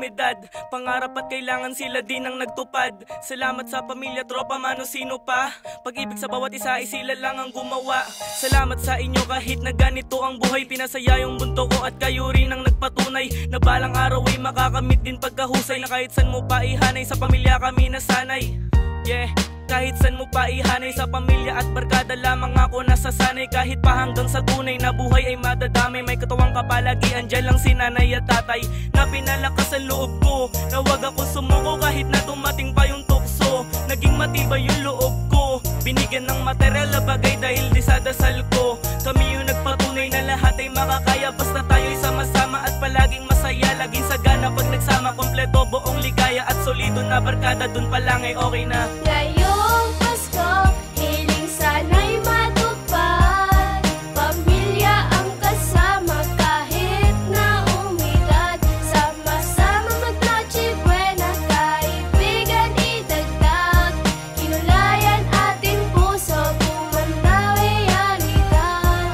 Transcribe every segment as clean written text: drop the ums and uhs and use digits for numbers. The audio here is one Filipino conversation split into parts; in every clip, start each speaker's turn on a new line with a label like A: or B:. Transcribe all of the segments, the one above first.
A: realidad. Pangarap at kailangan sila din ang nagtupad. Salamat sa pamilya, tropa, mano sino pa. Pag-ibig sa bawat isa ay sila lang ang gumawa. Salamat sa inyo kahit na ganito ang buhay. Pinasaya yung mundo ko at kayo rin ang nagpatunay na balang araw ay makakamit din pagkahusay. Na kahit san mo pa ihanay, sa pamilya kami nasanay. Yeah, kahit san mo pa ihanay, sa pamilya at barkada lamang ako nasasanay. Kahit pa hanggang sa tunay na buhay ay madadamay. May katuwang kapalagi, andyan lang si nanay at tatay na pinalakas ang loob ko, na wag ako sumuko kahit na tumating pa yung tukso. Naging matibay yung loob ko, binigyan ng material na bagay dahil di sa dasal ko. Kami yung nagpatunay na lahat ay makakaya basta tayo'y sama-sama at palaging masaya. Laging sagana pag nagsama, kompleto buong ligaya at solido na barkada, dun pa lang ay okay na.
B: Ngayong Pasko, hiling sana'y matupad. Pamilya ang kasama kahit na umidad. Sama-sama mag-Noche Buena, kaibigan idagdag. Kinulayan ating puso, gumanda realidad.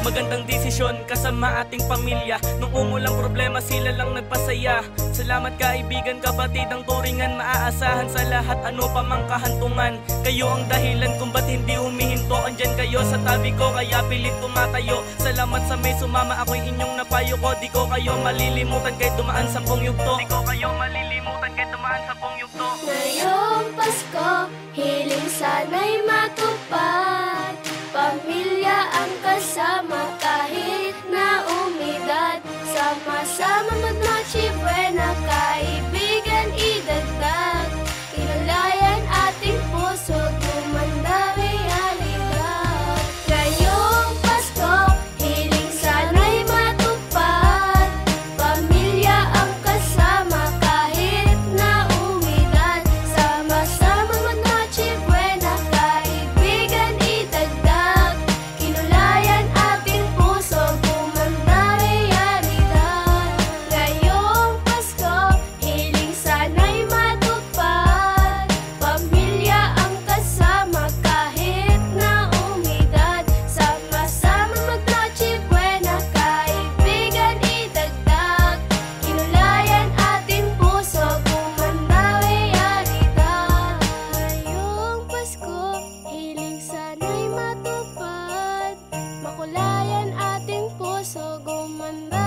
A: Magandang desisyon kasama ating pamilya. Nung umulang problema sila lang nagpasaya. Salamat kaibigan, kapatid ang turingan. Maaasahan sa lahat, ano pa mang kahantungan. Kayo ang dahilan kung ba't hindi humihinto. Andyan kayo sa tabi ko, kaya pilit tumatayo. Salamat sa may sumama, ako'y inyong napayo ko. Di ko kayo malilimutan kahit dumaan sa yugto. Di ko kayo malilimutan kahit dumaan sa yugto.
B: Ngayong Pasko, hiling sana'y matupad. Pamilya ang kasama kahit na umidad. Sama-sama mag-Noche Buena, kaibigan idagdag. Kinulayan ating puso, gumanda realidad. Ngayong Pasko, hiling sana'y matupad. Pamilya ang kasama kahit na umidad. Sama-sama mag-Noche Buena, kaibigan idagdag. Kinulayan ating puso, gumanda realidad. Ngayong Pasko, hiling sana'y matupad. Pamilya ang kasama kahit na umidad. Sama-sama mag-Noche Buena, kaibigan idagdag. Kinulayan ating puso, gumanda realidad. Ngayong Pasko, hiling sana'y matupad. Makulayan ating puso, gumanda